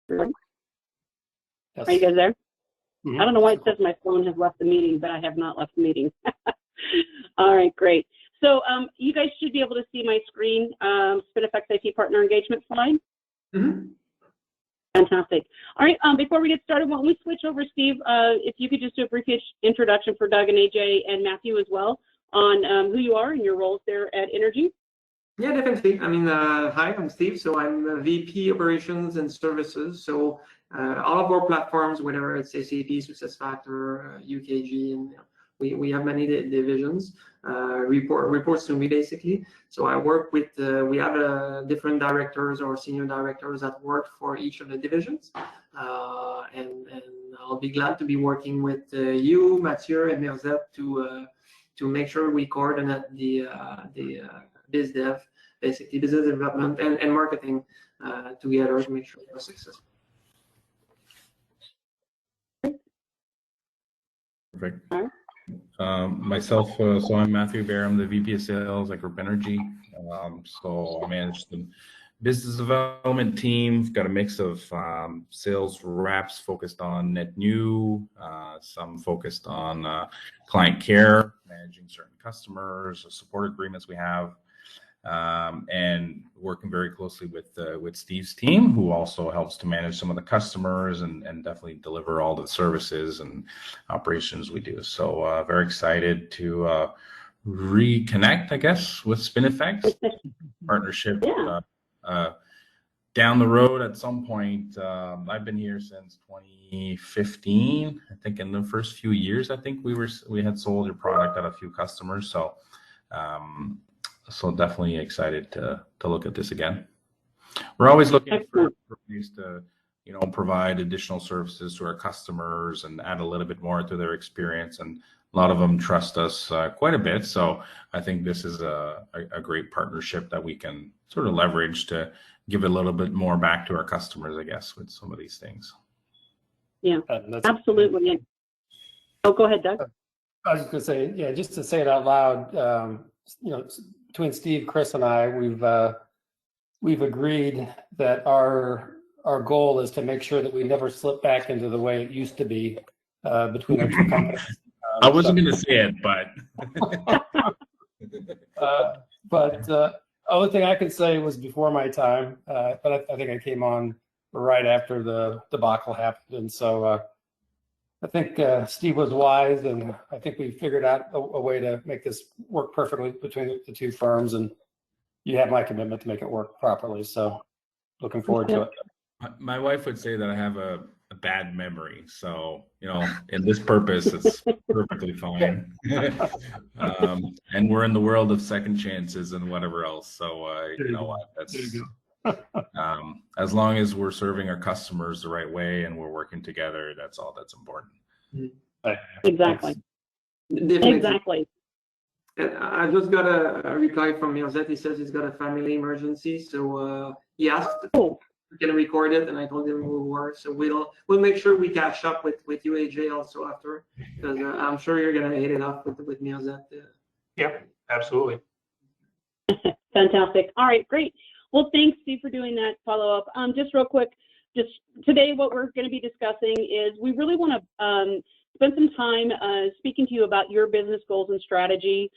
Yes. Are you guys there? Mm-hmm. I don't know why it says my phone has left the meeting, but I have not left the meeting. All right, great. So you guys should be able to see my screen, SpinifexIT Partner Engagement slide. Mm-hmm. Fantastic. All right, before we get started, why don't we switch over, Steve, if you could just do a brief introduction for Doug and AJ and Matthew as well on who you are and your roles there at Energy. Yeah, definitely. I mean, hi, I'm Steve. So I'm VP Operations and Services. So all of our platforms, whether it's SAP, SuccessFactors, UKG, and we have many divisions. Reports to me basically. So I work with. We have different directors or senior directors that work for each of the divisions, and I'll be glad to be working with you, Mathieu, and Merzette to make sure we coordinate the biz dev, basically business development and marketing together to make sure we're successful. Perfect. Myself, so I'm Matthew Bear. I'm the VP of Sales at Group Energy. So I manage the business development team. We've got a mix of sales reps focused on net new, some focused on client care, managing certain customers, support agreements we have, and working very closely with Steve's team, who also helps to manage some of the customers and definitely deliver all the services and operations we do. So very excited to reconnect, I guess, with SpinifeX partnership. Yeah. Down the road at some point. I've been here since 2015. I think in the first few years, I think we had sold your product at a few customers. So so definitely excited to look at this again. We're always looking for ways to provide additional services to our customers and add a little bit more to their experience, and a lot of them trust us quite a bit. So I think this is a great partnership that we can sort of leverage to give a little bit more back to our customers, I guess, with some of these things. Yeah, absolutely. Oh, go ahead, Doug. I was just going to say, yeah, just to say it out loud, between Steve, Chris, and I, we've agreed that our goal is to make sure that we never slip back into the way it used to be between our two companies. I wasn't going to say it, but the only thing I could say was before my time, but I think I came on right after the debacle happened, and so I think Steve was wise, and I think we figured out a way to make this work perfectly between the two firms, and you have my commitment to make it work properly. So looking forward to it. My wife would say that I have a bad memory. So, in this purpose, it's perfectly fine. And we're in the world of second chances and whatever else. So, you know what? That's as long as we're serving our customers the right way and we're working together, that's all that's important. Exactly. Definitely. Exactly. And I just got a reply from Merzette. He says he's got a family emergency, so he asked if we can record it, and I told him we were. So we'll make sure we catch up with you, AJ, also after, because I'm sure you're gonna hit it off with Merzette. Yep, absolutely. Fantastic. All right, great. Well, thanks, Steve, for doing that follow-up. Just real quick, just today what we're going to be discussing is we really want to spend some time speaking to you about your business goals and strategy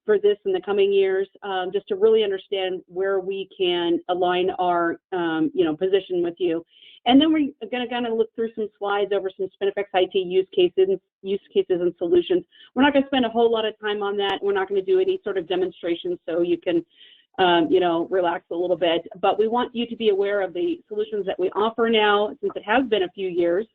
for this in the coming years, just to really understand where we can align our position with you. And then we're going to kind of look through some slides over some SpinifexIT use cases and solutions. We're not going to spend a whole lot of time on that. We're not going to do any sort of demonstrations, so you can relax a little bit. But we want you to be aware of the solutions that we offer now, since it has been a few years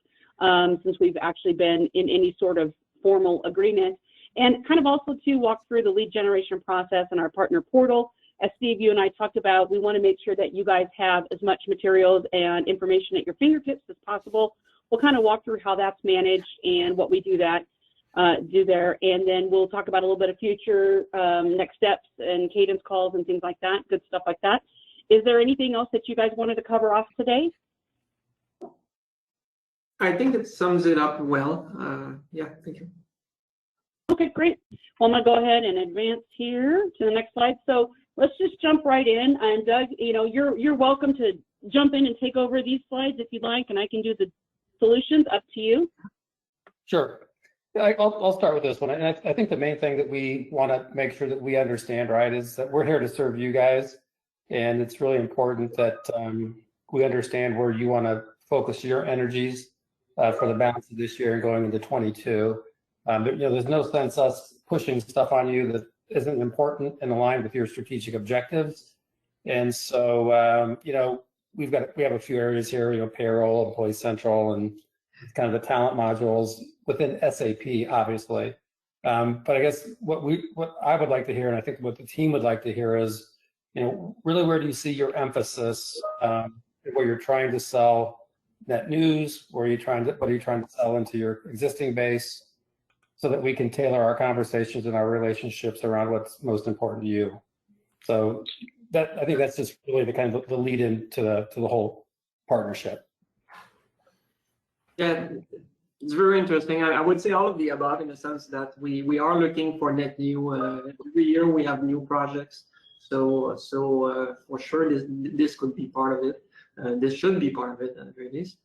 since we've actually been in any sort of formal agreement, and kind of also to walk through the lead generation process and our partner portal. As Steve, you and I talked about, we want to make sure that you guys have as much materials and information at your fingertips as possible. We'll kind of walk through how that's managed and what we do there, and then we'll talk about a little bit of future next steps and cadence calls and things like that, good stuff like that. Is there anything else that you guys wanted to cover off today? I think it sums it up well. Yeah, thank you. Okay, great. Well, I'm going to go ahead and advance here to the next slide. So let's just jump right in. And Doug, you're welcome to jump in and take over these slides if you'd like, and I can do the solutions. Up to you. Sure. I'll start with this one. And I think the main thing that we want to make sure that we understand, right, is that we're here to serve you guys. And it's really important that we understand where you want to focus your energies for the balance of this year and going into 22. There's no sense us pushing stuff on you that isn't important and aligned with your strategic objectives. And so, we have a few areas here, payroll, Employee Central, and kind of the talent modules within SAP, obviously. But I guess what I would like to hear, and I think what the team would like to hear is, really where do you see your emphasis, where you're trying to sell net news, what are you trying to sell into your existing base, so that we can tailor our conversations and our relationships around what's most important to you. So I think that's just really the kind of the lead in to the whole partnership. Yeah, it's very interesting. I would say all of the above, in the sense that we are looking for net new. Every year we have new projects. So for sure this could be part of it. This should be part of it at the very least.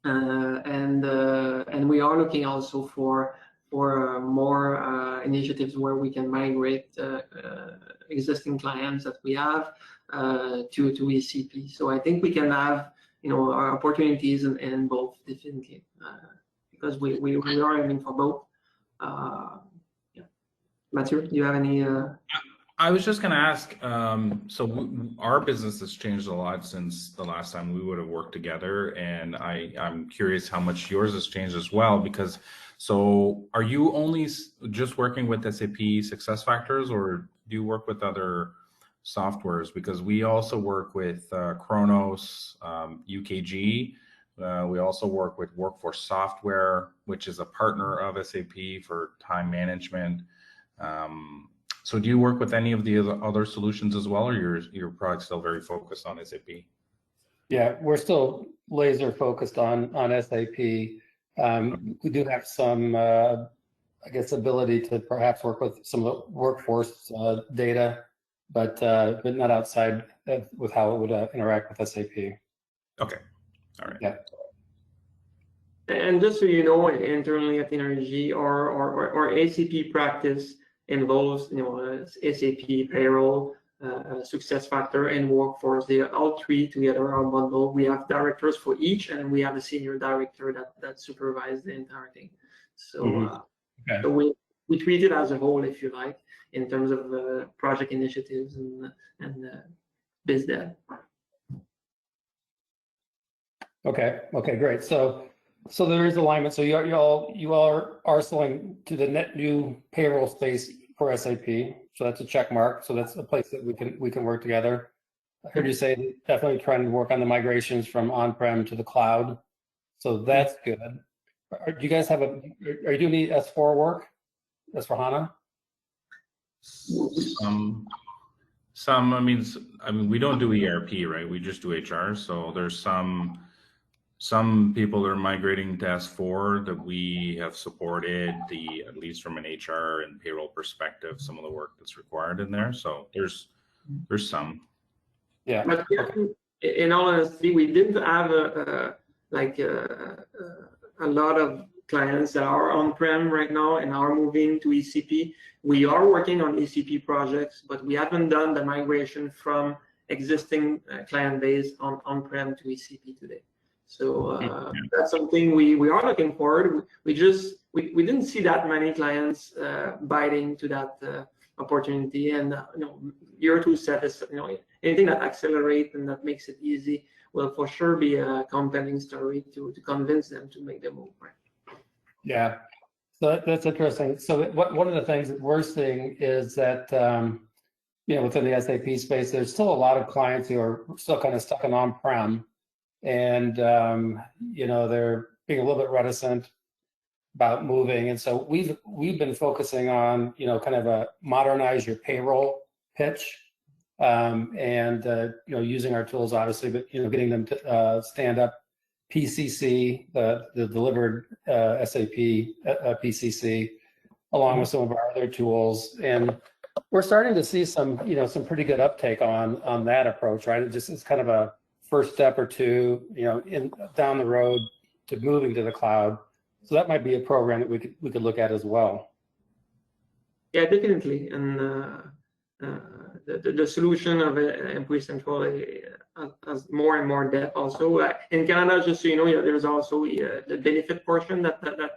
And we are looking also for more initiatives where we can migrate existing clients that we have to ECP. So I think we can have our opportunities in both, definitely, because we are aiming for both. Yeah. Mathieu, do you have any? I was just going to ask, so our business has changed a lot since the last time we would have worked together, and I'm curious how much yours has changed as well, because so are you only just working with SAP SuccessFactors, or do you work with other softwares? Because we also work with Kronos, UKG. We also work with Workforce Software, which is a partner of SAP for time management. So do you work with any of the other solutions as well, or your product's still very focused on SAP? Yeah, we're still laser focused on SAP. We do have some, I guess, ability to perhaps work with some of the workforce data, but not outside with how it would interact with SAP. Okay, all right. Yeah. And just so you know, internally at NRG, our ACP practice involves SAP payroll, SuccessFactors, and workforce. They all three together are bundled. We have directors for each, and we have a senior director that supervises the entire thing. So, Okay. so we treat it as a whole, if you like, in terms of project initiatives and biz dev. Okay, great. So there is alignment. So you all are selling to the net new payroll space for SAP. So that's a check mark. So that's a place that we can work together. I heard you say definitely trying to work on the migrations from on-prem to the cloud. So that's good. Do you guys have are you doing any S4 work? S4HANA? Some. I mean, we don't do ERP, right? We just do HR. So there's some people are migrating to S4 that we have supported, at least from an HR and payroll perspective, some of the work that's required in there. So there's some. Yeah. But in all honesty, we didn't have a lot of clients that are on-prem right now and are moving to ECP. We are working on ECP projects, but we haven't done the migration from existing client base on-prem to ECP today. So that's something we are looking forward. We didn't see that many clients biting to that opportunity, and year two set is anything that accelerates and that makes it easy will for sure be a compelling story to convince them to make the move. Right? Yeah, so that's interesting. So one of the things that we're seeing is that within the SAP space, there's still a lot of clients who are still kind of stuck in on-prem. And they're being a little bit reticent about moving, and so we've been focusing on kind of a modernize your payroll pitch, and using our tools obviously, but getting them to stand up PCC, the delivered SAP PCC, along with some of our other tools, and we're starting to see some pretty good uptake on that approach, right? It's kind of a first step or two, down the road to moving to the cloud. So that might be a program that we could look at as well. Yeah, definitely. And the solution of Employee Central has more and more depth. Also, in Canada, just so you know, there's also the benefit portion that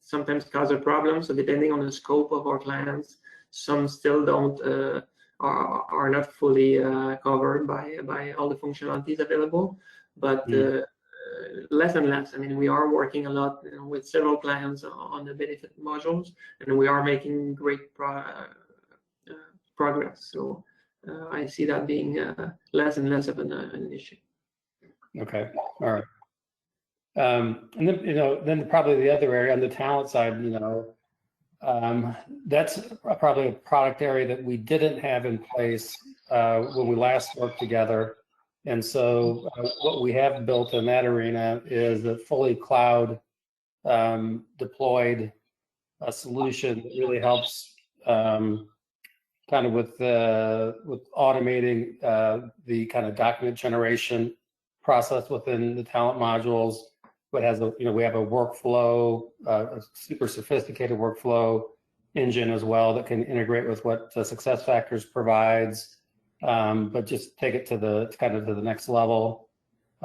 sometimes causes a problem. So depending on the scope of our clients, some still don't are not fully covered by all the functionalities available. But less and less. I mean, we are working a lot with several clients on the benefit modules, and we are making great progress. So I see that being less and less of an issue. Okay, all right. And then, then probably the other area on the talent side, that's probably a product area that we didn't have in place when we last worked together. And so what we have built in that arena is a fully cloud deployed solution that really helps kind of with automating the kind of document generation process within the talent modules. But has we have a workflow, a super sophisticated workflow engine as well that can integrate with what SuccessFactors provides. But just take it to the next level.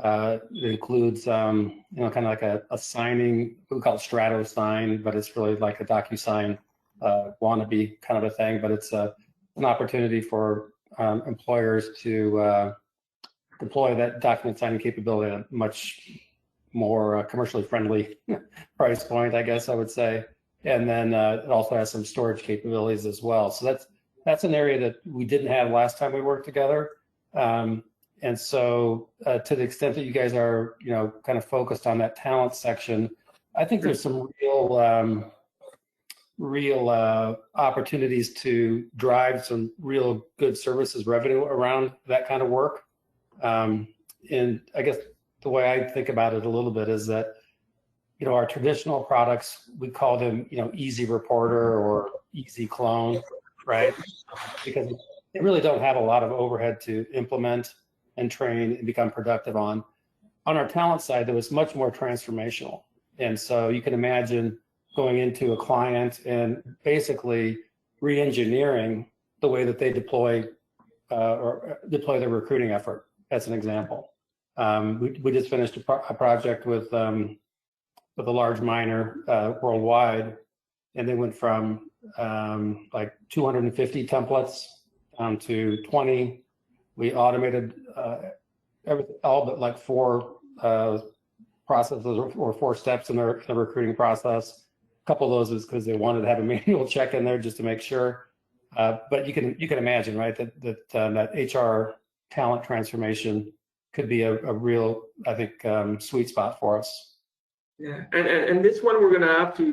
It includes, kind of like a signing, we call it Strato Sign, but it's really like a DocuSign wannabe kind of a thing. But it's an opportunity for employers to deploy that document signing capability at a much more commercially friendly price point, I guess I would say. And then it also has some storage capabilities as well. So that's an area that we didn't have last time we worked together. And so to the extent that you guys are, kind of focused on that talent section, I think there's some real opportunities to drive some real good services revenue around that kind of work. And I guess the way I think about it a little bit is that, our traditional products, we call them, Easy Reporter or Easy Clone, right? Because they really don't have a lot of overhead to implement and train and become productive on. On our talent side, that was much more transformational. And so you can imagine going into a client and basically re-engineering the way that they deploy their recruiting effort, as an example. We just finished a project with a large miner worldwide, and they went from like 250 templates down to 20. We automated all but like 4 processes or 4 steps in the recruiting process. A couple of those is because they wanted to have a manual check in there just to make sure. But you can imagine, right, that HR talent transformation could be a real, I think, sweet spot for us. Yeah, and this one we're gonna have to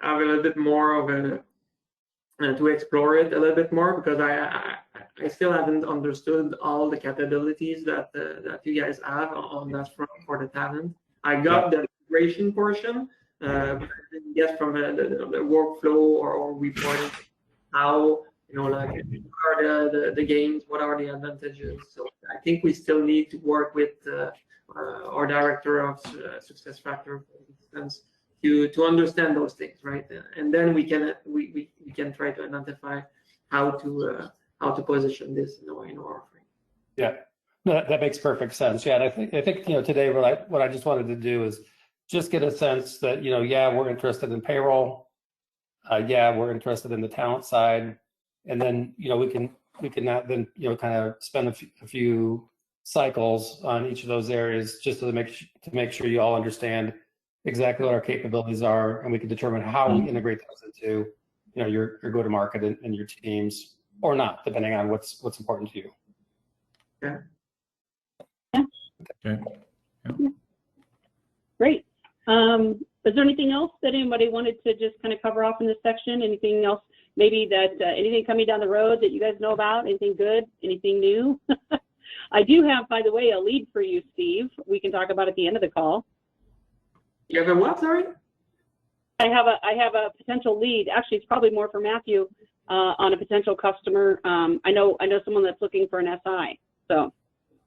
have a little bit more of to explore it a little bit more, because I still haven't understood all the capabilities that you guys have on that front for the talent. I got the integration portion, but I didn't get from the workflow or reporting how, like what are the gains, what are the advantages. So I think we still need to work with our director of SuccessFactors, for instance, to understand those things, right? And then we can try to identify how to position this in our offering. Yeah, no, that makes perfect sense. Yeah, and I think today what I just wanted to do is just get a sense that we're interested in payroll, we're interested in the talent side, and then we can then kind of spend a few cycles on each of those areas just to make sure you all understand exactly what our capabilities are, and we can determine how we integrate those into your go-to-market and your teams, or not, depending on what's important to you. Yeah. Okay. Yeah. Great. Is there anything else that anybody wanted to just kind of cover off in this section? Anything else, maybe that anything coming down the road that you guys know about? Anything good? Anything new? I do have, by the way, a lead for you, Steve. We can talk about at the end of the call. You have a what? Sorry. I have a potential lead. Actually, it's probably more for Matthew on a potential customer. I know someone that's looking for an SI. So.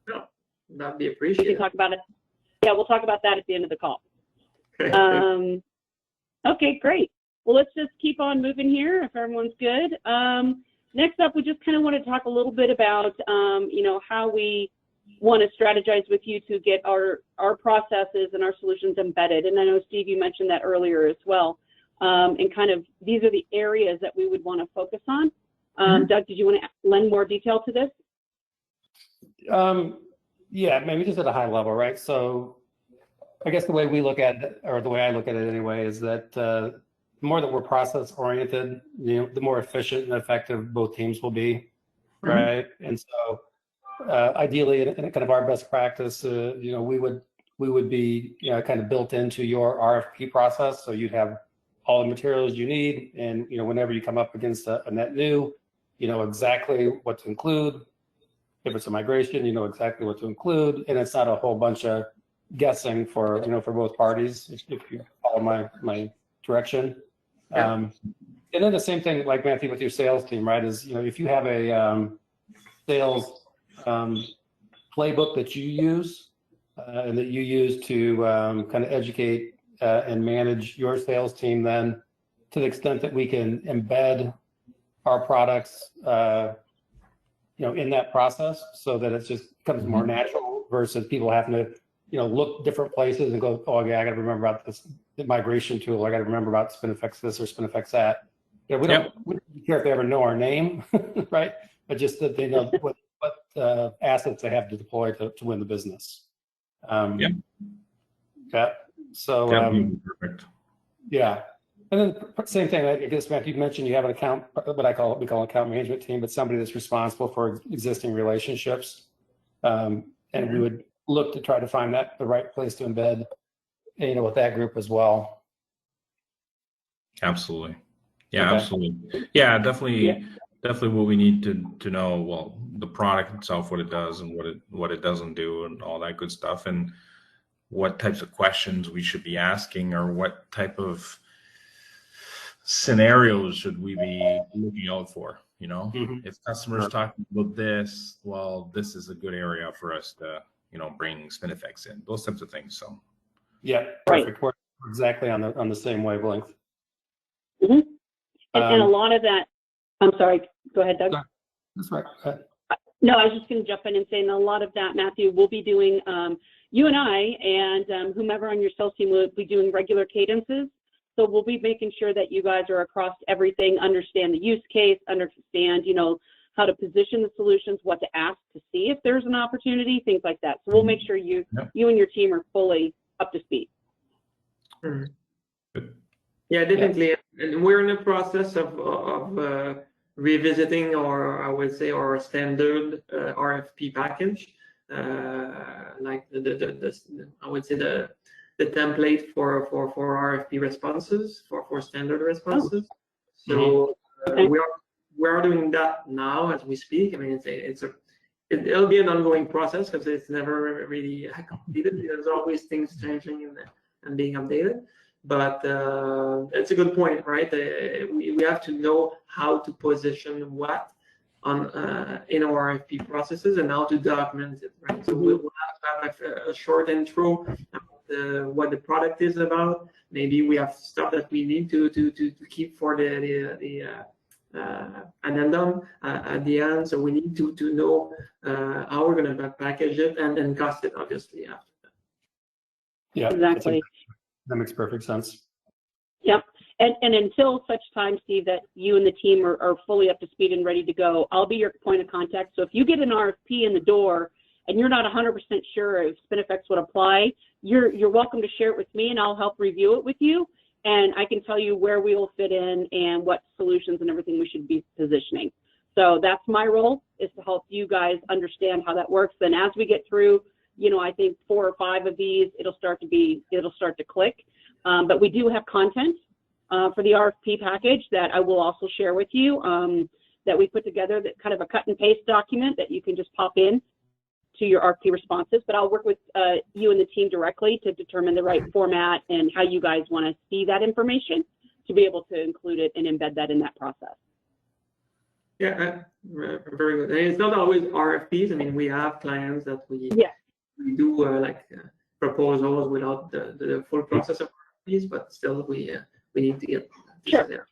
No, that'd be We can appreciated. talk about it. Yeah, we'll talk about that at the end of the call. Okay. Okay, great. Well, let's just keep on moving here if everyone's good. Next up, we just kind of want to talk a little bit about, you know, how we want to strategize with you to get our processes and our solutions embedded. And I know, Steve, you mentioned that earlier as well. And kind of these are the areas that we would want to focus on. Doug, did you want to lend more detail to this? Yeah, maybe just at a high level, right? So I guess the way we look at it, or the way I look at it anyway, is that the more that we're process oriented, you know, the more efficient and effective both teams will be, right? And so ideally, in kind of our best practice, you know, we would be, you know, kind of built into your RFP process. So you'd have all the materials you need, and you know, whenever you come up against a net new, you know exactly what to include. If it's a migration, you know exactly what to include, and it's not a whole bunch of guessing for, you know, for both parties. If you follow my direction. Yeah. And then the same thing, like Matthew, with your sales team, right? Is, you know, if you have a sales playbook that you use and that you use to kind of educate and manage your sales team, then to the extent that we can embed our products, you know, in that process, so that it just becomes more natural versus people having to, you know, look different places and go, oh yeah, I got to remember about this migration tool. I got to remember about SpinifeX this or SpinifexIT that. Yeah, we don't care if they ever know our name, right? But just that they know what assets they have to deploy to win the business. Yeah. So perfect. yeah. And then same thing, I guess, Matthew, you mentioned you have an account, what we call an account management team, but somebody that's responsible for existing relationships. And we would look to try to find the right place to embed, you know, with that group as well. Absolutely. Yeah, Okay. absolutely. Yeah, definitely what we need to know, well, the product itself, what it does and what it doesn't do and all that good stuff, and what types of questions we should be asking, or what type of scenarios should we be looking out for, you know? If customers talking about this, well, this is a good area for us to, you know, bring SpinifeX in, those types of things. So yeah, perfect. We're exactly on the same wavelength. And a lot of that, I'm sorry, go ahead, Doug. That's right. No, I was just going to jump in and say, and a lot of that, Matthew, we'll be doing, you and I and whomever on your sales team will be doing regular cadences. So we'll be making sure that you guys are across everything, understand the use case, understand, you know, how to position the solutions, what to ask to see if there's an opportunity, things like that. So we'll make sure you and your team are fully up to speed. Yeah, definitely. And we're in the process of revisiting, or I would say, our standard RFP package, like I would say the template for RFP responses, for standard responses. So we are doing that now as we speak. I mean, it'll be an ongoing process because it's never really completed. There's always things changing and being updated. But it's a good point, right? We have to know how to position what on in our RFP processes and how to document it, right? So we'll have to have a short intro about what the product is about. Maybe we have stuff that we need to keep for the addendum at the end. So we need to know how we're going to package it and cost it, obviously, after that. Yeah, exactly. That makes perfect sense. Yep. And until such time, Steve, that you and the team are fully up to speed and ready to go, I'll be your point of contact. So if you get an RFP in the door and you're not 100% sure if SpinifeX would apply, you're welcome to share it with me, and I'll help review it with you. And I can tell you where we will fit in and what solutions and everything we should be positioning. So that's my role, is to help you guys understand how that works. Then as we get through, you know, I think 4 or 5 of these, it'll start to click. But we do have content for the RFP package that I will also share with you, that we put together, that kind of a cut and paste document that you can just pop in to your RFP responses. But I'll work with you and the team directly to determine the right format and how you guys want to see that information to be able to include it and embed that in that process. Yeah, very good. And it's not always RFPs. I mean, we have clients that we do proposals without the full process of RFPs, but still we need to get there.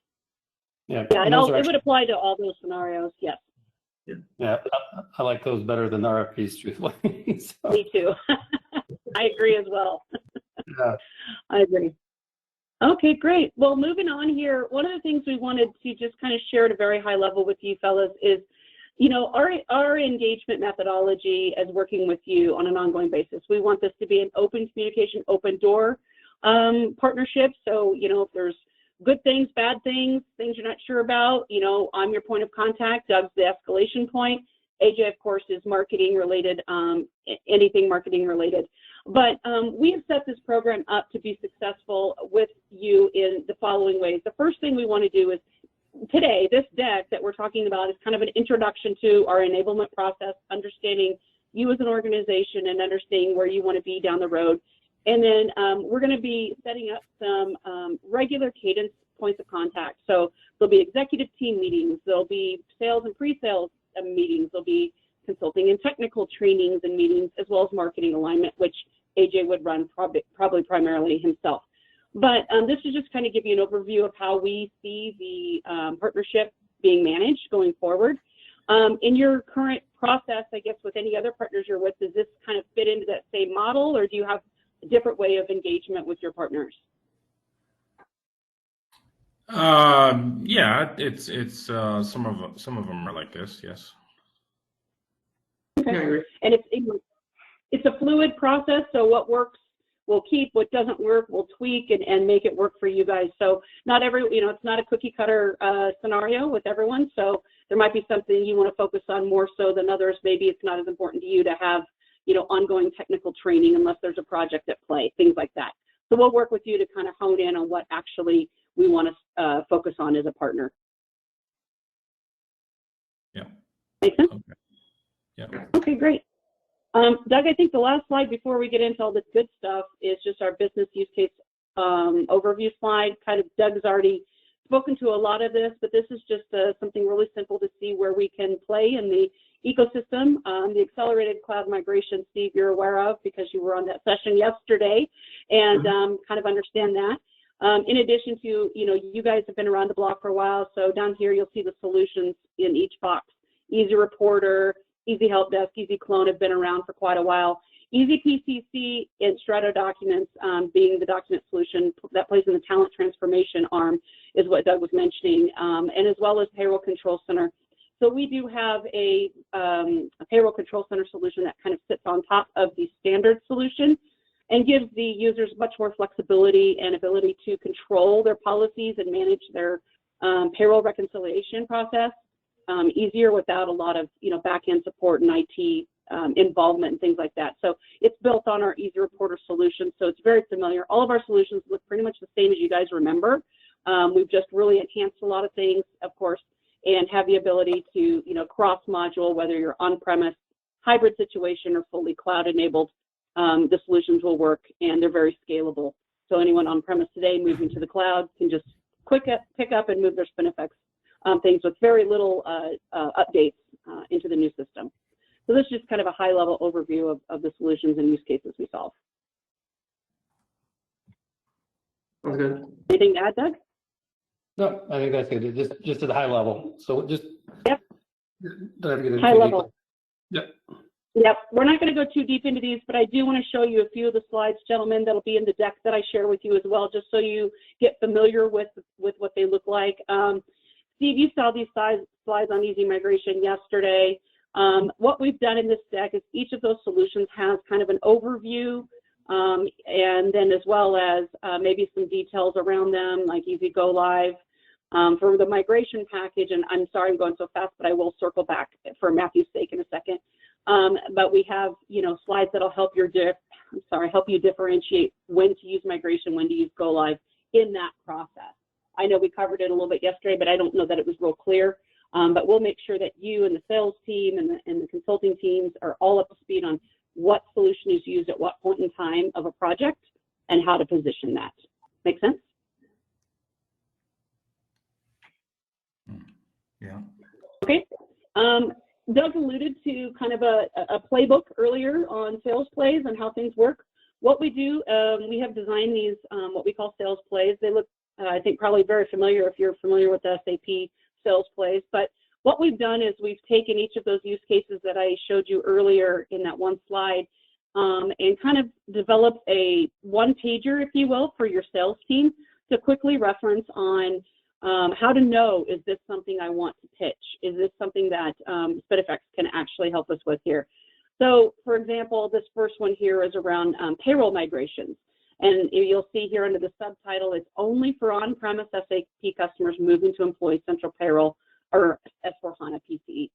Yeah, Yeah, it would apply to all those scenarios. Yes. Yeah, I like those better than RFPs, truthfully. So, Me too. I agree as well. yeah. I agree. Okay, great. Well, moving on here, one of the things we wanted to just kind of share at a very high level with you fellas is, you know, our engagement methodology as working with you on an ongoing basis. We want this to be an open communication, open door partnership. So, you know, if there's good things, bad things, things you're not sure about, you know, I'm your point of contact. Doug's the escalation point. AJ, of course, is marketing related, anything marketing related. But we have set this program up to be successful with you in the following ways. The first thing we want to do is today, this deck that we're talking about is kind of an introduction to our enablement process, understanding you as an organization and understanding where you want to be down the road. And then we're going to be setting up some regular cadence points of contact. So there'll be executive team meetings, there'll be sales and pre-sales meetings, there'll be consulting and technical trainings and meetings, as well as marketing alignment, which AJ would run probably primarily himself. But this is just kind of give you an overview of how we see the partnership being managed going forward. In your current process, I guess, with any other partners you're with, does this kind of fit into that same model, or do you have a different way of engagement with your partners? Yeah, it's some of them are like this, yes. Okay. Yeah, I agree. And it's a fluid process, so what works we'll keep, what doesn't work we'll tweak and make it work for you guys. So not every, you know, it's not a cookie cutter scenario with everyone, so there might be something you want to focus on more so than others. Maybe it's not as important to you to have, you know, ongoing technical training unless there's a project at play, things like that. So we'll work with you to kind of hone in on what actually we want to focus on as a partner. Yeah. Make sense? Okay. Yeah. Okay, great. Doug, I think the last slide before we get into all this good stuff is just our business use case overview slide. Kind of Doug's already spoken to a lot of this, but this is just something really simple to see where we can play in the ecosystem. The accelerated cloud migration, Steve, you're aware of because you were on that session yesterday, and kind of understand that. In addition to, you know, you guys have been around the block for a while, so down here you'll see the solutions in each box. Easy Reporter, Easy Help Desk, Easy Clone have been around for quite a while. Easy PCC and Strato Documents being the document solution that plays in the talent transformation arm is what Doug was mentioning, and as well as Payroll Control Center. So we do have a Payroll Control Center solution that kind of sits on top of the standard solution and gives the users much more flexibility and ability to control their policies and manage their payroll reconciliation process easier without a lot of, you know, back-end support and IT involvement and things like that. So it's built on our Easy Reporter solution, so it's very familiar. All of our solutions look pretty much the same as you guys remember. We've just really enhanced a lot of things, of course, and have the ability to, you know, cross-module, whether you're on-premise, hybrid situation, or fully cloud-enabled. The solutions will work, and they're very scalable. So anyone on-premise today moving to the cloud can just pick up and move their SpinifeX things with very little updates into the new system. So this is just kind of a high-level overview of the solutions and use cases we solve. Sounds good. Anything to add, Doug? No, I think that's good. Just at a high level. So just Yep. Don't have to get into High too level. deep. Yep. Yep, we're not going to go too deep into these, but I do want to show you a few of the slides, gentlemen, that'll be in the deck that I share with you as well, just so you get familiar with what they look like. Steve, you saw these slides on Easy Migration yesterday. What we've done in this deck is each of those solutions has kind of an overview, and then as well as maybe some details around them, like Easy Go Live. For the migration package, and I'm sorry I'm going so fast, but I will circle back for Matthew's sake in a second. But we have, you know, slides that'll help you differentiate when to use migration, when to use Go Live in that process. I know we covered it a little bit yesterday, but I don't know that it was real clear. But we'll make sure that you and the sales team and the consulting teams are all up to speed on what solution is used at what point in time of a project and how to position that. Make sense? Yeah. Okay. Doug alluded to kind of a playbook earlier on sales plays and how things work. What we do, we have designed these, what we call sales plays. They look, I think, probably very familiar if you're familiar with the SAP sales plays. But what we've done is we've taken each of those use cases that I showed you earlier in that one slide and kind of developed a one-pager, if you will, for your sales team to quickly reference on how to know, is this something I want to pitch? Is this something that SpinifeX can actually help us with here? So, for example, this first one here is around payroll migrations. And you'll see here under the subtitle, it's only for on-premise SAP customers moving to Employee Central Payroll or S4HANA PCE,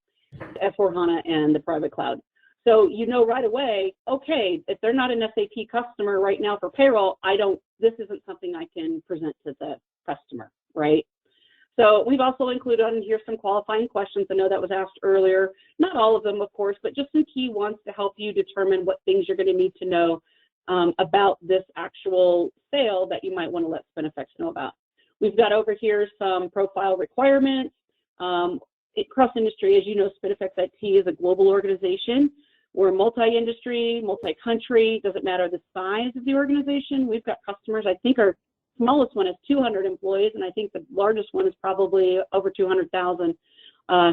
S4HANA and the private cloud. So you know right away, okay, if they're not an SAP customer right now for payroll, this isn't something I can present to the customer, right? So we've also included on here some qualifying questions. I know that was asked earlier. Not all of them, of course, but just some key ones to help you determine what things you're going to need to know about this actual sale that you might want to let SpinifeX know about. We've got over here some profile requirements. Across industry, as you know, SpinifexIT is a global organization. We're multi-industry, multi-country, doesn't matter the size of the organization. We've got customers, I think our smallest one is 200 employees, and I think the largest one is probably over 200,000,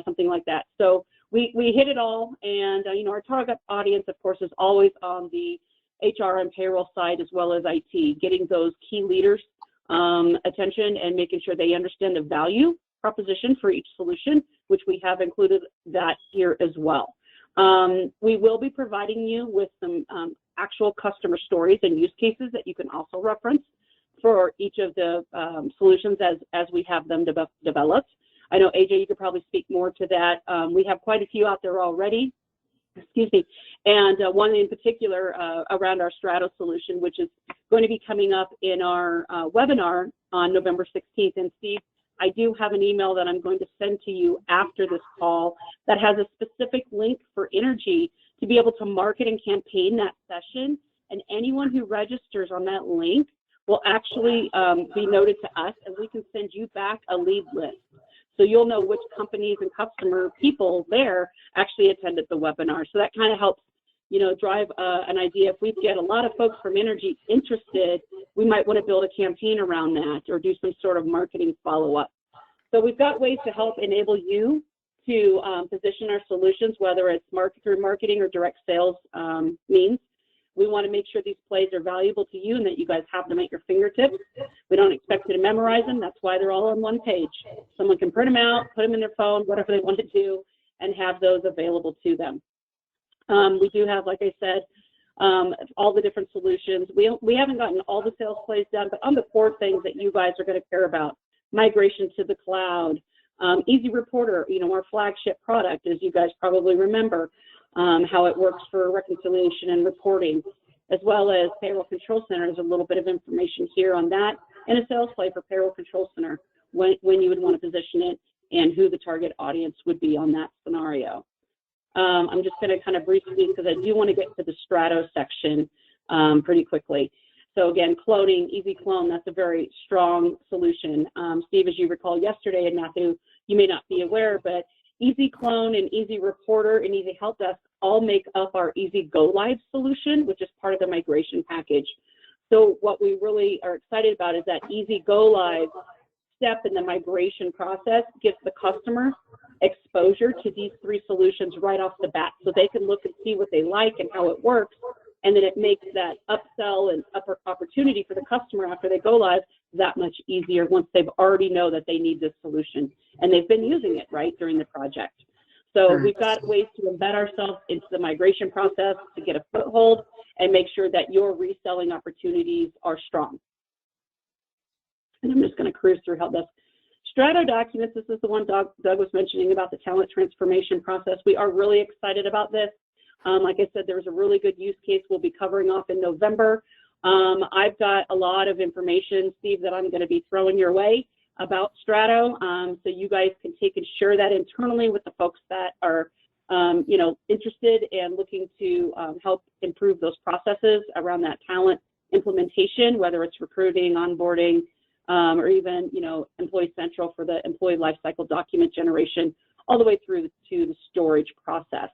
something like that. So we hit it all, and you know, our target audience, of course, is always on the HR and payroll side as well as IT, getting those key leaders attention and making sure they understand the value proposition for each solution, which we have included that here as well. We will be providing you with some actual customer stories and use cases that you can also reference for each of the solutions as we have them developed. I know, AJ, you could probably speak more to that. We have quite a few out there already, excuse me, and one in particular around our Strato solution, which is going to be coming up in our webinar on November 16th. And Steve, I do have an email that I'm going to send to you after this call that has a specific link for Energy to be able to market and campaign that session. And anyone who registers on that link will actually be noted to us, and we can send you back a lead list. So you'll know which companies and customer people there actually attended the webinar. So that kind of helps, you know, drive an idea. If we get a lot of folks from Energy interested, we might want to build a campaign around that or do some sort of marketing follow-up. So we've got ways to help enable you to position our solutions, whether it's through marketing or direct sales means. We want to make sure these plays are valuable to you and that you guys have them at your fingertips. We don't expect you to memorize them. That's why they're all on one page. Someone can print them out, put them in their phone, whatever they want to do, and have those available to them. We do have, like I said, all the different solutions. We haven't gotten all the sales plays done, but on the core things that you guys are going to care about, migration to the cloud, Easy Reporter, you know, our flagship product, as you guys probably remember, how it works for reconciliation and reporting, as well as Payroll Control Center. There's a little bit of information here on that, and a sales play for Payroll Control Center, when you would want to position it and who the target audience would be on that scenario. I'm just going to kind of briefly, because I do want to get to the Strato section pretty quickly. So again, cloning, Easy Clone, that's a very strong solution. Steve, as you recall yesterday, and Matthew, you may not be aware, but Easy Clone and Easy Reporter and Easy Help Desk all make up our Easy Go Live solution, which is part of the migration package. So what we really are excited about is that Easy Go Live step in the migration process gives the customer exposure to these three solutions right off the bat, so they can look and see what they like and how it works, and then it makes that upsell and upper opportunity for the customer after they go live that much easier once they've already know that they need this solution and they've been using it right during the project. So we've got ways to embed ourselves into the migration process to get a foothold and make sure that your reselling opportunities are strong. And I'm just going to cruise through Help Desk. Strato Documents, this is the one Doug was mentioning about the talent transformation process. We are really excited about this. Like I said, there's a really good use case we'll be covering off in November. I've got a lot of information, Steve, that I'm going to be throwing your way about Strato, so you guys can take and share that internally with the folks that are, you know, interested and looking to help improve those processes around that talent implementation, whether it's recruiting, onboarding, or even, you know, Employee Central for the employee lifecycle document generation. all the way through to the storage process.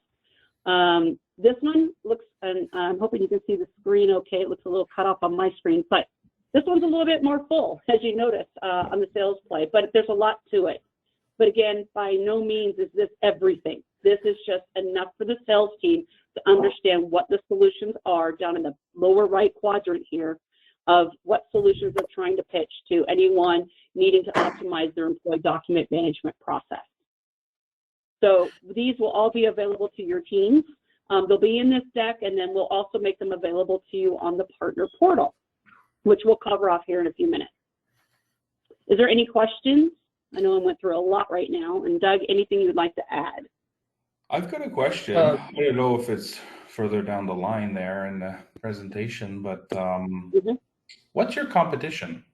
This one looks, and I'm hoping you can see the screen okay. It looks a little cut off on my screen, but this one's a little bit more full, as you noticed on the sales play, but there's a lot to it. But again, by no means is this everything. This is just enough for the sales team to understand what the solutions are down in the lower right quadrant here of what solutions they're trying to pitch to anyone needing to optimize their employee document management process. So these will all be available to your teams. They'll be in this deck, and then we'll also make them available to you on the partner portal, which we'll cover off here in a few minutes. Is there any questions? I know I went through a lot right now. And Doug, anything you'd like to add? I've got a question. I don't know if it's further down the line there in the presentation, but what's your competition?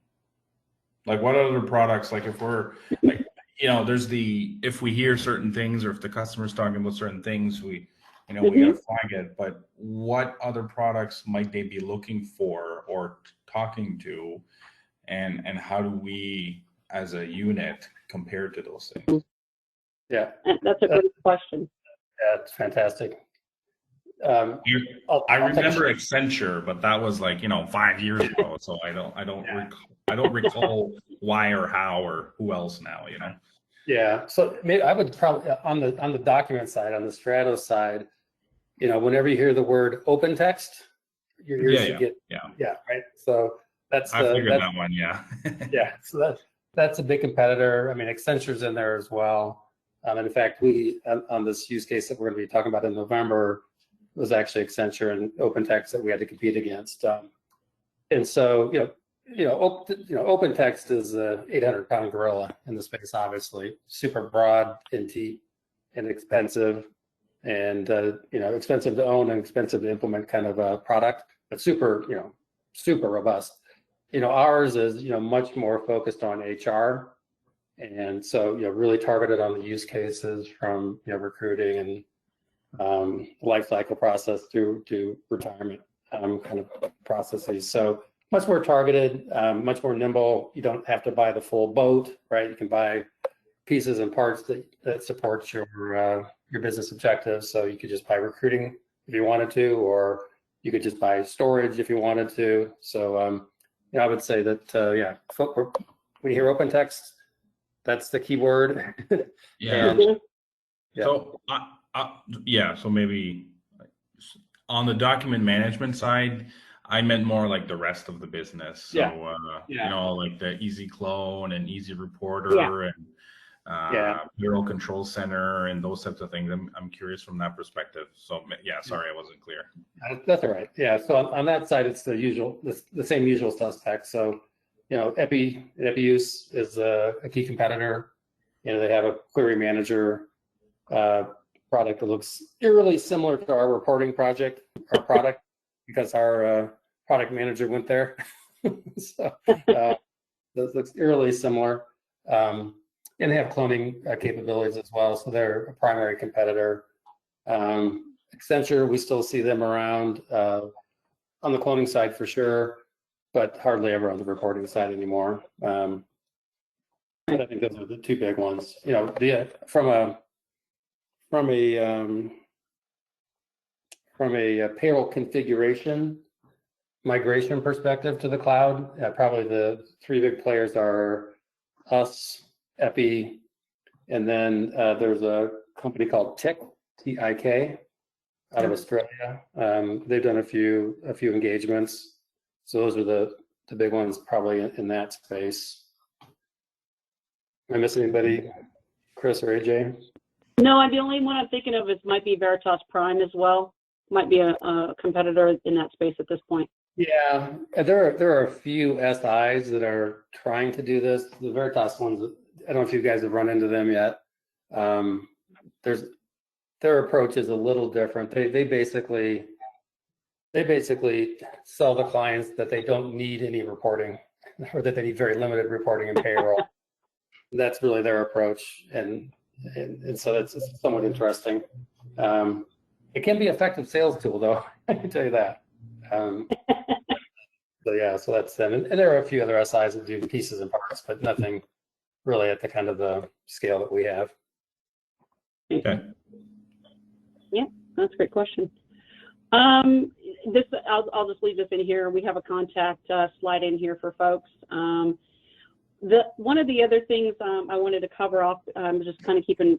Like, what other products? Like, if we're like, you know, there's if we hear certain things, or if the customer's talking about certain things, we got to flag it. But what other products might they be looking for or talking to, and how do we, as a unit, compare to those things? Yeah, that's a great question. Yeah, it's fantastic. I remember Accenture, but that was like 5 years ago, so I don't recall why or how or who else now. Yeah, so maybe I would probably on the document side, on the Stratos side, whenever you hear the word open text, your ears should get right. So that's I figured that one. Yeah. Yeah, so that's a big competitor. I mean, Accenture's in there as well. And in fact, we on this use case that we're going to be talking about in November was actually Accenture and OpenText that we had to compete against. And so, OpenText is a 800-pound gorilla in the space. Obviously, super broad and deep and expensive, and expensive to own and expensive to implement kind of a product, but super robust. Ours is much more focused on HR. And so, really targeted on the use cases from, recruiting and life cycle process through to retirement kind of processes. So much more targeted, much more nimble. You don't have to buy the full boat, right? You can buy pieces and parts that support your business objectives. So you could just buy recruiting if you wanted to, or you could just buy storage if you wanted to. So, I would say that, when you hear OpenText, that's the key word. Yeah. And, So, so maybe on the document management side, I meant more like the rest of the business. So, like the Easy Clone and Easy Reporter and Bureau Control Center and those types of things. I'm curious from that perspective. So, sorry, I wasn't clear. That's all right. Yeah. So on that side, it's the same usual suspects. So, Epiuse is a key competitor. They have a query manager product that looks eerily similar to our reporting product, because our product manager went there. So that looks eerily similar. And they have cloning capabilities as well. So they're a primary competitor. Accenture, we still see them around on the cloning side for sure, but hardly ever on the reporting side anymore. I think those are the two big ones. From a payroll configuration migration perspective to the cloud, probably the three big players are us, Epi, and then there's a company called TIK, T-I-K, out of Australia. They've done a few engagements. So those are the big ones probably in that space. Am I missing anybody, Chris or AJ? No, the only one I'm thinking of might be Veritas Prime as well. Might be a competitor in that space at this point. Yeah, there are a few SIs that are trying to do this. The Veritas ones, I don't know if you guys have run into them yet. Their approach is a little different. They basically sell the clients that they don't need any reporting, or that they need very limited reporting and payroll. That's really their approach, and so that's somewhat interesting. It can be an effective sales tool, though. I can tell you that. So that's them, and there are a few other SIs that do pieces and parts, but nothing really at the kind of the scale that we have. Okay. Yeah, that's a great question. I'll just leave this in here. We have a contact slide in here for folks. One of the other things I wanted to cover off, just kind of keeping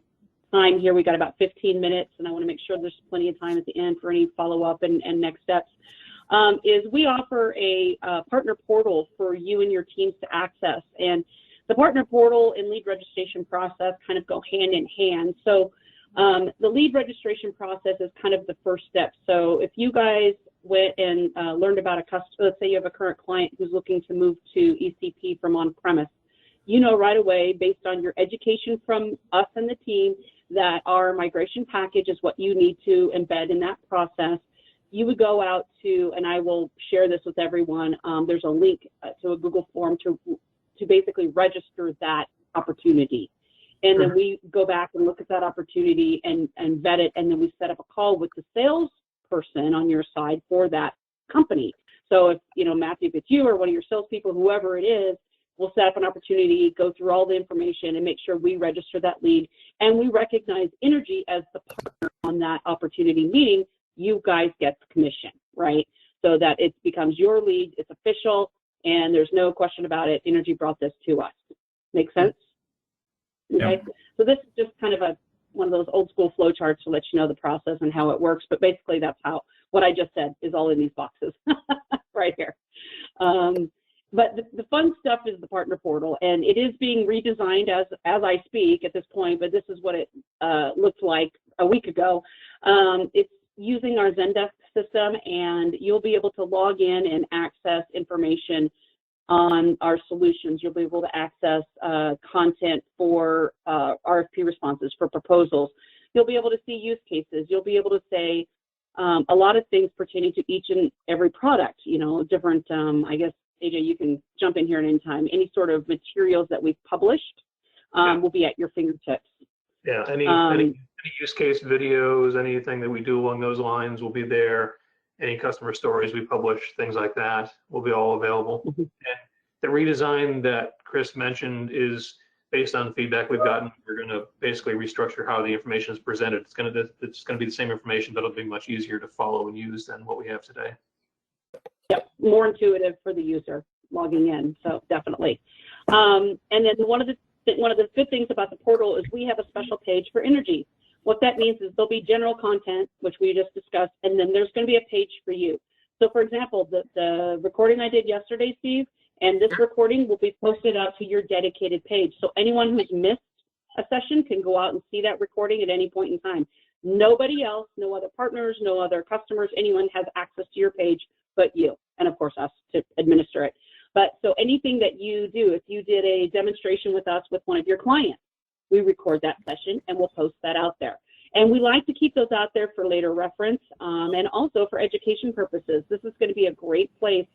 time here. We got about 15 minutes, and I want to make sure there's plenty of time at the end for any follow-up and next steps. Is we offer a partner portal for you and your teams to access, and the partner portal and lead registration process kind of go hand in hand. So the lead registration process is kind of the first step. So if you guys went and learned about a customer, let's say you have a current client who's looking to move to ECP from on-premise, you know right away, based on your education from us and the team, that our migration package is what you need to embed in that process. You would go out to, and I will share this with everyone, there's a link to a Google form to basically register that opportunity. And then we go back and look at that opportunity and vet it, and then we set up a call with the salesperson on your side for that company. So if, you know, Matthew, if it's you or one of your salespeople, whoever it is, we'll set up an opportunity, go through all the information, and make sure we register that lead. And we recognize Energy as the partner on that opportunity, meaning you guys get the commission, right? So that it becomes your lead, it's official, and there's no question about it. Energy brought this to us. Make sense? Okay. Yep. So this is just kind of one of those old school flow charts to let you know the process and how it works. But basically, that's how what I just said is all in these boxes right here. But the fun stuff is the partner portal, and it is being redesigned as I speak at this point. But this is what it looked like a week ago. It's using our Zendesk system, and you'll be able to log in and access information on our solutions. You'll be able to access content for RFP responses, for proposals. You'll be able to see use cases. You'll be able to say a lot of things pertaining to each and every product, you know, different, I guess, AJ, you can jump in here at any time. Any sort of materials that we've published will be at your fingertips. Yeah, any use case videos, anything that we do along those lines will be there. Any customer stories we publish, things like that, will be all available. Mm-hmm. And the redesign that Chris mentioned is based on feedback we've gotten. We're going to basically restructure how the information is presented. It's going to be the same information, but it'll be much easier to follow and use than what we have today. Yep, more intuitive for the user logging in. So definitely. And then one of the good things about the portal is we have a special page for Energy. What that means is there'll be general content, which we just discussed, and then there's going to be a page for you. So, for example, the recording I did yesterday, Steve, and this recording will be posted out to your dedicated page. So anyone who's missed a session can go out and see that recording at any point in time. Nobody else, no other partners, no other customers, anyone has access to your page but you, and of course us to administer it. But so anything that you do, if you did a demonstration with us with one of your clients, we record that session and we'll post that out there. And we like to keep those out there for later reference and also for education purposes. This is going to be a great place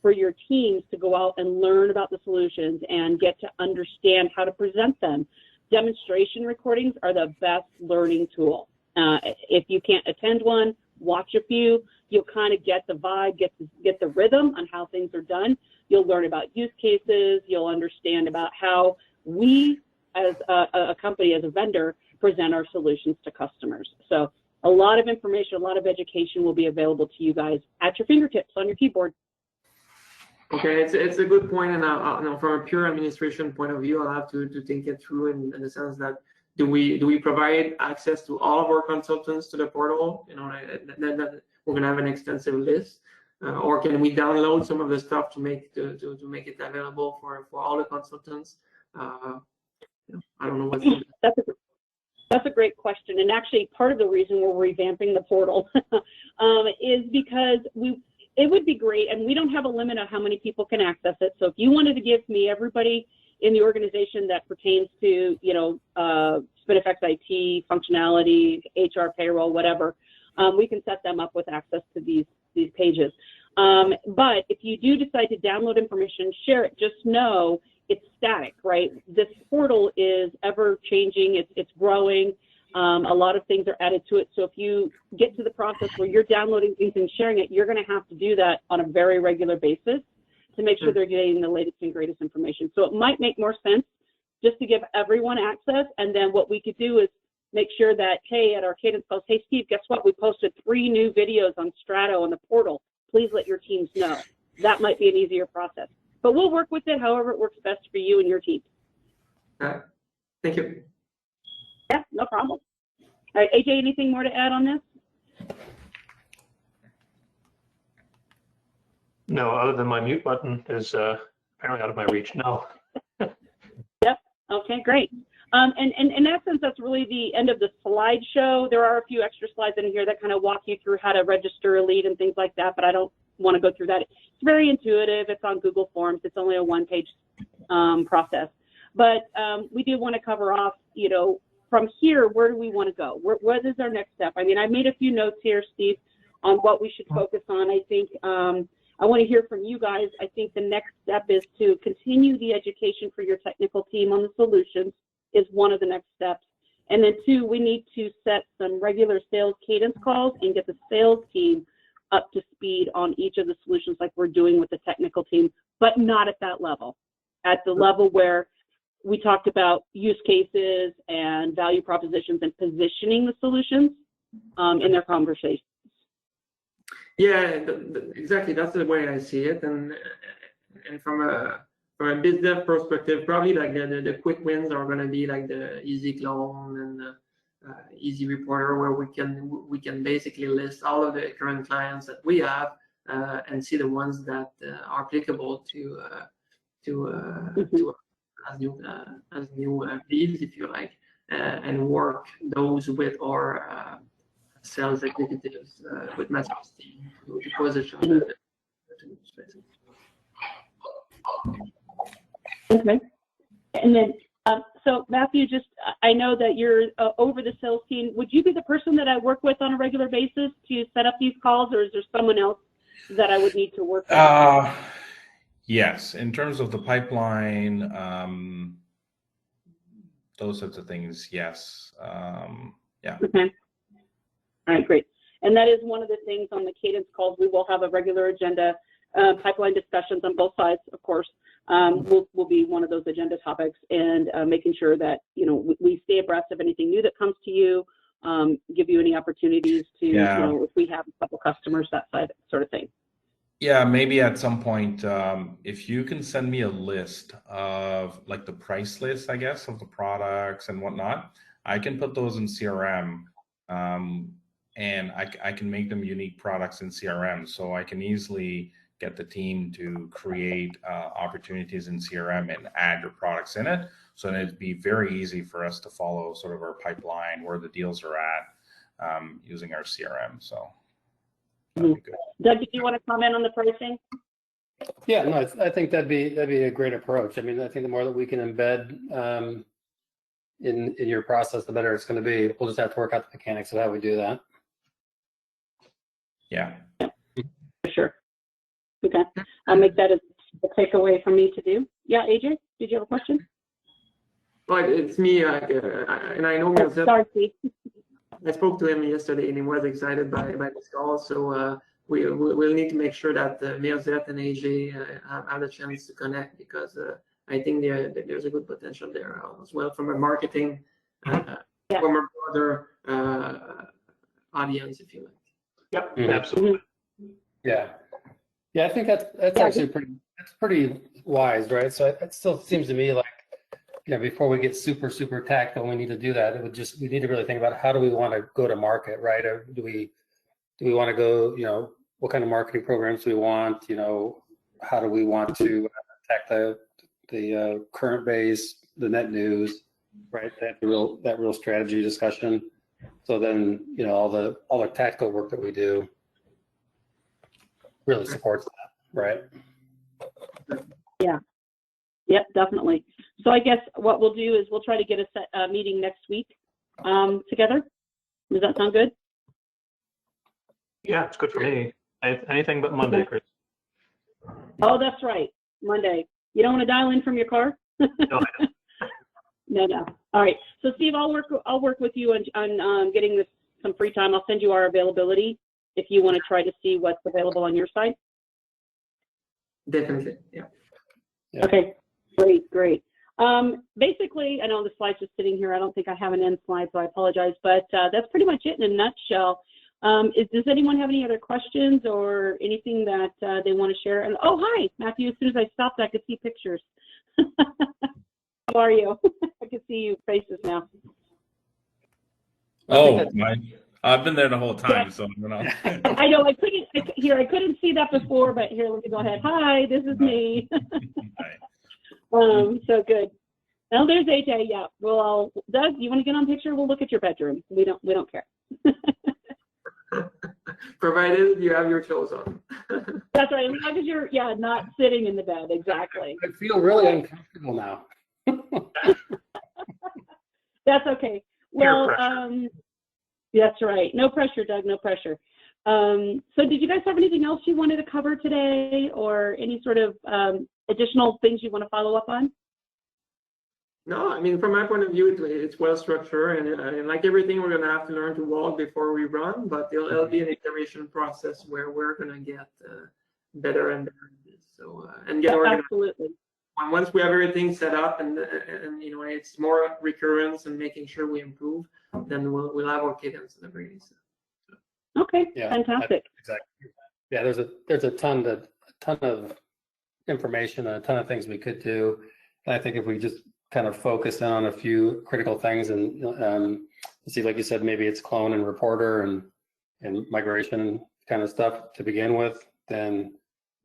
for your teams to go out and learn about the solutions and get to understand how to present them. Demonstration recordings are the best learning tool. If you can't attend one, watch a few. You'll kind of get the vibe, get the rhythm on how things are done. You'll learn about use cases. You'll understand about how we, as a company, as a vendor, present our solutions to customers. So a lot of information, a lot of education will be available to you guys at your fingertips on your keyboard. Okay, it's a good point, and you know, from a pure administration point of view, I'll have to think it through in the sense that do we provide access to all of our consultants to the portal? You know, then we're gonna have an extensive list, or can we download some of the stuff to make it available for all the consultants? I don't know what. That's a great question, and actually part of the reason we're revamping the portal is because it would be great, and we don't have a limit on how many people can access it. So if you wanted to give me everybody in the organization that pertains to, you know, SpinifexIT functionality, HR, payroll, whatever, we can set them up with access to these pages. But if you do decide to download information, share it, just know it's static, right? This portal is ever changing, it's growing. A lot of things are added to it. So if you get to the process where you're downloading things and sharing it, you're going to have to do that on a very regular basis to make sure they're getting the latest and greatest information. So it might make more sense just to give everyone access. And then what we could do is make sure that, hey, at our cadence calls, hey, Steve, guess what? We posted 3 new videos on Strato on the portal. Please let your teams know. That might be an easier process. But we'll work with it however it works best for you and your team. Thank you. Yeah, no problem. All right, AJ, anything more to add on this? No, other than my mute button is apparently out of my reach. No. Yep. Okay, great. And in that sense, that's really the end of the slideshow. There are a few extra slides in here that kind of walk you through how to register a lead and things like that, but I don't want to go through that. It's very intuitive. It's on Google Forms. It's only a one-page process. But we do want to cover off, you know, from here, where do we want to go? What is our next step? I mean, I made a few notes here, Steve, on what we should focus on. I think I want to hear from you guys. I think the next step is to continue the education for your technical team on the solutions is one of the next steps. And then 2, we need to set some regular sales cadence calls and get the sales team up to speed on each of the solutions like we're doing with the technical team, but not at that level. At the level where we talked about use cases and value propositions and positioning the solutions in their conversations. Yeah, exactly. That's the way I see it. And from a business perspective, probably like the quick wins are going to be like the easy clone and the easy reporter, where we can basically list all of the current clients that we have and see the ones that are applicable to as new leads, if you like, and work those with our sales executives with my sales team to position the spaces. Okay. And then, so Matthew, just, I know that you're over the sales team. Would you be the person that I work with on a regular basis to set up these calls, or is there someone else that I would need to work with? Yes, in terms of the pipeline, those sorts of things, yes. Yeah. Okay. All right, great. And that is one of the things on the cadence calls. We will have a regular agenda, pipeline discussions on both sides, of course. Will be one of those agenda topics, and making sure that, you know, we stay abreast of anything new that comes to you, give you any opportunities to, you know, if we have a couple customers, that sort of thing. Yeah, maybe at some point, if you can send me a list of like the price list, I guess, of the products and whatnot, I can put those in CRM, and I can make them unique products in CRM. So I can easily get the team to create opportunities in CRM and add your products in it. So it'd be very easy for us to follow sort of our pipeline, where the deals are at, using our CRM. So. Good. Doug, did you want to comment on the pricing? Yeah, no, I think that'd be a great approach. I mean, I think the more that we can embed in your process, the better it's going to be. We'll just have to work out the mechanics of how we do that. Yeah. For sure. Okay, I'll make that a takeaway for me to do. Yeah, AJ, did you have a question? Well, it's me, and I know Sorry, Steve. I spoke to him yesterday, and he was excited by this call. So we'll need to make sure that Mirzet and AJ have a chance to connect, because I think there's a good potential there as well from a marketing, from a broader audience, if you like. Yep, absolutely. Yeah, yeah, I think that's actually pretty wise, right? So it still seems to me like, you know, before we get super tactical, we need to do that. We need to really think about how do we want to go to market, right? Or do we want to go, you know, what kind of marketing programs do we want? You know, how do we want to attack the current base, the net news, right? That real strategy discussion. So then, you know, all the tactical work that we do really supports that, right? Yeah. Yep, definitely. So I guess what we'll do is we'll try to get a meeting next week together. Does that sound good? Yeah, it's good for me. Anything but Monday, Chris. Oh, that's right. Monday. You don't want to dial in from your car? No, I don't. No. All right. So Steve, I'll work with you on getting this some free time. I'll send you our availability if you want to try to see what's available on your side. Definitely, yeah. Okay, great. Basically, I know the slide's just sitting here. I don't think I have an end slide, so I apologize. But that's pretty much it in a nutshell. Does anyone have any other questions or anything that they want to share? And oh, hi, Matthew. As soon as I stopped, I could see pictures. How are you? I can see you faces now. Oh, I've been there the whole time, so you know. I know. I couldn't see that before, but here, let me go ahead. Hi, this is me. So good. Well, there's AJ. Yeah. Well, Doug, you want to get on picture? We'll look at your bedroom. We don't care. Provided you have your clothes on. That's right. As long as you're not sitting in the bed. Exactly. I feel really uncomfortable now. That's okay. Well, that's right. No pressure, Doug. No pressure. So did you guys have anything else you wanted to cover today, or any sort of additional things you want to follow up on? No, I mean, from my point of view, it's well structured, and like everything, we're going to have to learn to walk before we run, but it'll be an iteration process where we're going to get better and better at this. So, and get organized. Absolutely. Once we have everything set up and you know, it's more recurrence and making sure we improve, then we'll have our cadence in the release. Okay, Yeah, fantastic. Exactly. Yeah, there's a ton of information, a ton of things we could do. And I think if we just kind of focus in on a few critical things and see, like you said, maybe it's clone and reporter and migration kind of stuff to begin with, then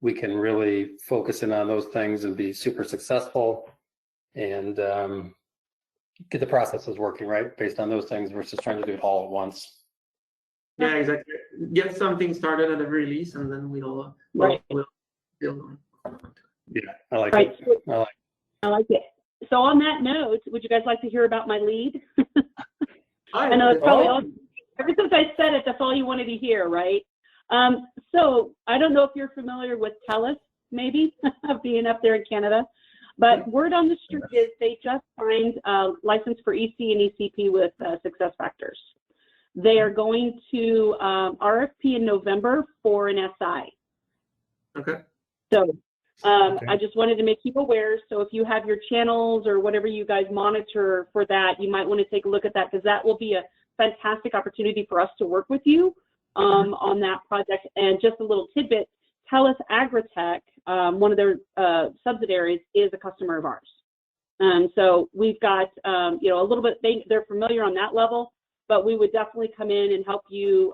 we can really focus in on those things and be super successful and get the processes working right based on those things versus trying to do it all at once. Yeah, exactly. Get something started at the release, and then we'll build on. Yeah, I like Right. it. I like it. So on that note, would you guys like to hear about my lead? I know it's probably all, ever since I said it, that's all you wanted to hear, right? So I don't know if you're familiar with TELUS, maybe, being up there in Canada, but word on the street is they just signed a license for EC and ECP with SuccessFactors. They are going to RFP in November for an SI. Okay. So I just wanted to make you aware. So if you have your channels or whatever you guys monitor for that, you might want to take a look at that, because that will be a fantastic opportunity for us to work with you on that project. And just a little tidbit, TELUS Agritech, one of their subsidiaries, is a customer of ours. So we've got, you know, a little bit, they're familiar on that level, but we would definitely come in and help you,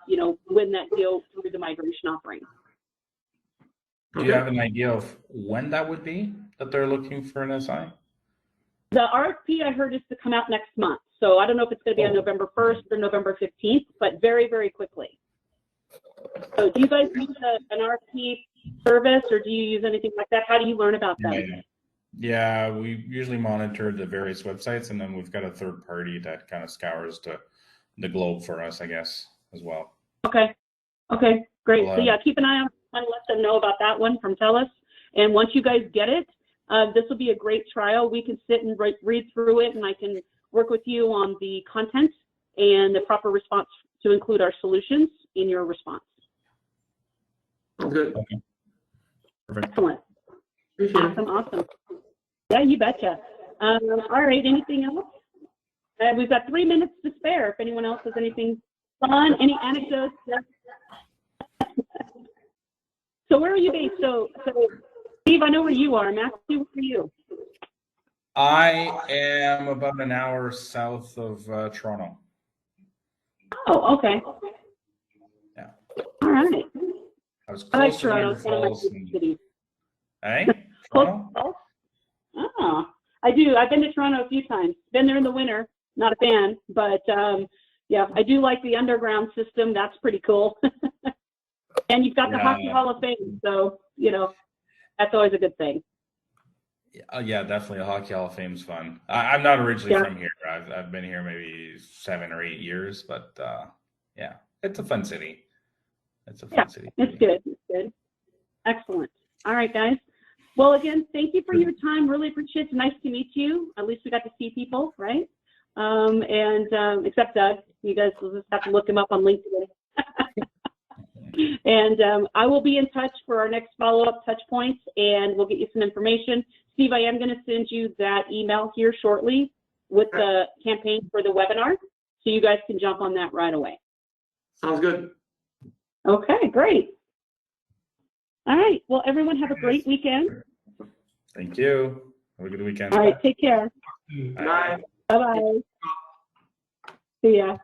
you know, win that deal through the migration offering. Do you have an idea of when that would be that they're looking for an SI? The RFP I heard is to come out next month. So I don't know if it's going to be on November 1st or November 15th, but very, very quickly. So do you guys use an RFP service, or do you use anything like that? How do you learn about them? Yeah, we usually monitor the various websites, and then we've got a third party that kind of scours the globe for us, I guess, as well. Okay. Okay, great. So yeah, keep an eye on and let them know about that one from TELUS. And once you guys get it, this will be a great trial. We can sit and read through it, and I can work with you on the content and the proper response to include our solutions in your response. Good. Okay. Perfect. Excellent. Awesome. Yeah, you betcha. All right, anything else? We've got 3 minutes to spare if anyone else has anything fun, any anecdotes. So where are you based? So Steve, I know where you are. Matthew, where are you? I am about an hour south of Toronto. Oh, okay. Yeah. All right. I was I like close to Toronto. Niagara It's one of my Falls. favorite cities. Hey, Toronto? Oh, I do. I've been to Toronto a few times. Been there in the winter. Not a fan, but yeah, I do like the underground system. That's pretty cool. And you've got the Hockey Hall of Fame, so you know that's always a good thing. Yeah, definitely. The Hockey Hall of Fame's fun. I'm not originally from here. I've been here maybe 7 or 8 years, but yeah, it's a fun city. It's a fun city. It's good. It's good. Excellent. All right, guys. Well, again, thank you for your time. Really appreciate it. It's nice to meet you. At least we got to see people, right? Except Doug. You guys will just have to look him up on LinkedIn. And I will be in touch for our next follow-up touch points, and we'll get you some information. Steve, I am going to send you that email here shortly with the campaign for the webinar, so you guys can jump on that right away. Sounds good. Okay, great. All right. Well, everyone have a great weekend. Thank you. Have a good weekend. All right. Take care. Bye. Bye-bye. See ya.